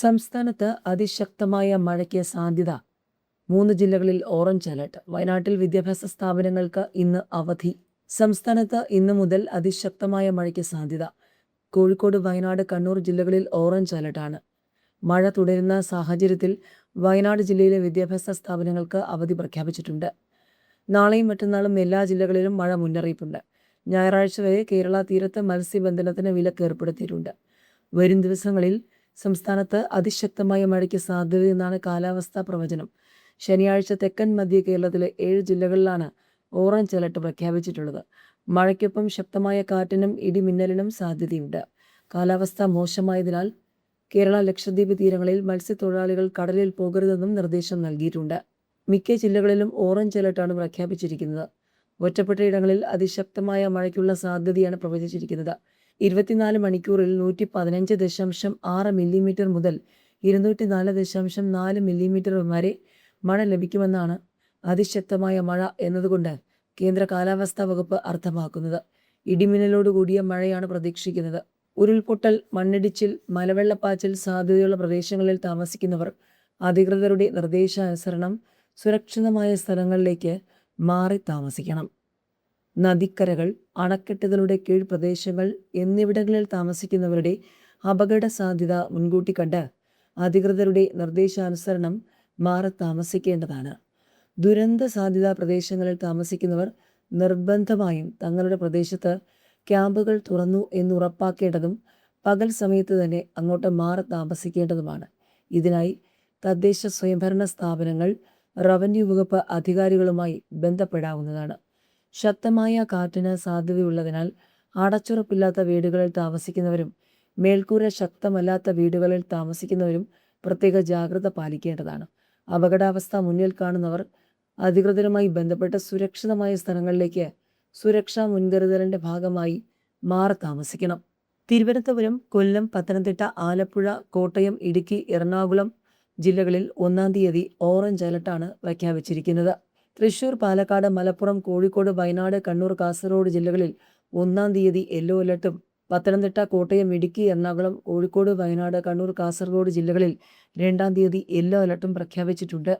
സംസ്ഥാനത്ത് അതിശക്തമായ മഴയ്ക്ക് സാധ്യത. 3 ജില്ലകളിൽ ഓറഞ്ച് അലർട്ട്. വയനാട്ടിൽ വിദ്യാഭ്യാസ സ്ഥാപനങ്ങൾക്ക് ഇന്ന് അവധി. സംസ്ഥാനത്ത് ഇന്ന് മുതൽ അതിശക്തമായ മഴയ്ക്ക് സാധ്യത. കോഴിക്കോട്, വയനാട്, കണ്ണൂർ ജില്ലകളിൽ ഓറഞ്ച് അലർട്ടാണ്. മഴ തുടരുന്ന സാഹചര്യത്തിൽ വയനാട് ജില്ലയിലെ വിദ്യാഭ്യാസ സ്ഥാപനങ്ങൾക്ക് അവധി പ്രഖ്യാപിച്ചിട്ടുണ്ട്. നാളെയും മറ്റന്നാളും എല്ലാ ജില്ലകളിലും മഴ മുന്നറിയിപ്പുണ്ട്. ഞായറാഴ്ച വരെ കേരള തീരത്ത് മത്സ്യബന്ധനത്തിന് വിലക്ക് ഏർപ്പെടുത്തിയിട്ടുണ്ട്. വരും ദിവസങ്ങളിൽ സംസ്ഥാനത്ത് അതിശക്തമായ മഴയ്ക്ക് സാധ്യതയെന്നാണ് കാലാവസ്ഥാ പ്രവചനം. ശനിയാഴ്ച തെക്കൻ മധ്യ കേരളത്തിലെ 7 ജില്ലകളിലാണ് ഓറഞ്ച് അലർട്ട് പ്രഖ്യാപിച്ചിട്ടുള്ളത്. മഴയ്ക്കൊപ്പം ശക്തമായ കാറ്റിനും ഇടിമിന്നലിനും സാധ്യതയുണ്ട്. കാലാവസ്ഥ മോശമായതിനാൽ കേരള ലക്ഷദ്വീപ് തീരങ്ങളിൽ മത്സ്യത്തൊഴിലാളികൾ കടലിൽ പോകരുതെന്നും നിർദ്ദേശം നൽകിയിട്ടുണ്ട്. മിക്ക ജില്ലകളിലും ഓറഞ്ച് അലർട്ടാണ് പ്രഖ്യാപിച്ചിരിക്കുന്നത്. ഒറ്റപ്പെട്ട ഇടങ്ങളിൽ അതിശക്തമായ മഴയ്ക്കുള്ള സാധ്യതയാണ് പ്രവചിച്ചിരിക്കുന്നത്. 24 മണിക്കൂറിൽ 115.6 മില്ലിമീറ്റർ മുതൽ 204.4 മില്ലിമീറ്റർ വരെ മഴ ലഭിക്കുമെന്നാണ് അതിശക്തമായ മഴ എന്നതുകൊണ്ട് കേന്ദ്ര കാലാവസ്ഥാ വകുപ്പ് അർത്ഥമാക്കുന്നത്. ഇടിമിന്നലോടുകൂടിയ മഴയാണ് പ്രതീക്ഷിക്കുന്നത്. ഉരുൾപൊട്ടൽ, മണ്ണിടിച്ചിൽ, മലവെള്ളപ്പാച്ചിൽ സാധ്യതയുള്ള പ്രദേശങ്ങളിൽ താമസിക്കുന്നവർ അധികൃതരുടെ നിർദ്ദേശാനുസരണം സുരക്ഷിതമായ സ്ഥലങ്ങളിലേക്ക് മാറി താമസിക്കണം. നദിക്കരകൾ, അണക്കെട്ടുകളുടെ കീഴ്പ്രദേശങ്ങൾ എന്നിവിടങ്ങളിൽ താമസിക്കുന്നവരുടെ അപകട സാധ്യത മുൻകൂട്ടി കണ്ട് അധികൃതരുടെ നിർദ്ദേശാനുസരണം മാറി താമസിക്കേണ്ടതാണ്. ദുരന്ത സാധ്യതാ പ്രദേശങ്ങളിൽ താമസിക്കുന്നവർ നിർബന്ധമായും തങ്ങളുടെ പ്രദേശത്ത് ക്യാമ്പുകൾ തുറന്നു എന്നുറപ്പാക്കേണ്ടതും പകൽ സമയത്ത് തന്നെ അങ്ങോട്ട് മാറി താമസിക്കേണ്ടതുമാണ്. ഇതിനായി തദ്ദേശ സ്വയംഭരണ സ്ഥാപനങ്ങൾ, റവന്യൂ വകുപ്പ് അധികാരികളുമായി ബന്ധപ്പെടാവുന്നതാണ്. ശക്തമായ കാറ്റിന് സാധ്യതയുള്ളതിനാൽ അടച്ചുറപ്പില്ലാത്ത വീടുകളിൽ താമസിക്കുന്നവരും മേൽക്കൂര ശക്തമല്ലാത്ത വീടുകളിൽ താമസിക്കുന്നവരും പ്രത്യേക ജാഗ്രത പാലിക്കേണ്ടതാണ്. അപകടാവസ്ഥ മുന്നിൽ കാണുന്നവർ അധികൃതരുമായി ബന്ധപ്പെട്ട് സുരക്ഷിതമായ സ്ഥലങ്ങളിലേക്ക് സുരക്ഷാ മുൻകരുതലിൻ്റെ ഭാഗമായി മാറി താമസിക്കണം. തിരുവനന്തപുരം, കൊല്ലം, പത്തനംതിട്ട, ആലപ്പുഴ, കോട്ടയം, ഇടുക്കി, എറണാകുളം ജില്ലകളിൽ 1-ാം തീയതി ഓറഞ്ച് അലർട്ടാണ് പ്രഖ്യാപിച്ചിരിക്കുന്നത്. തൃശൂർ, പാലക്കാട്, മലപ്പുറം, കോഴിക്കോട്, വയനാട്, കണ്ണൂർ, കാസർഗോഡ് ജില്ലകളിൽ 1-ാം തീയതി യെല്ലോ അലർട്ടും പത്തനംതിട്ട, കോട്ടയം, ഇടുക്കി, എറണാകുളം, കോഴിക്കോട്, വയനാട്, കണ്ണൂർ, കാസർഗോഡ് ജില്ലകളിൽ 2-ാം തീയതി യെല്ലോ അലർട്ടും പ്രഖ്യാപിച്ചിട്ടുണ്ട്.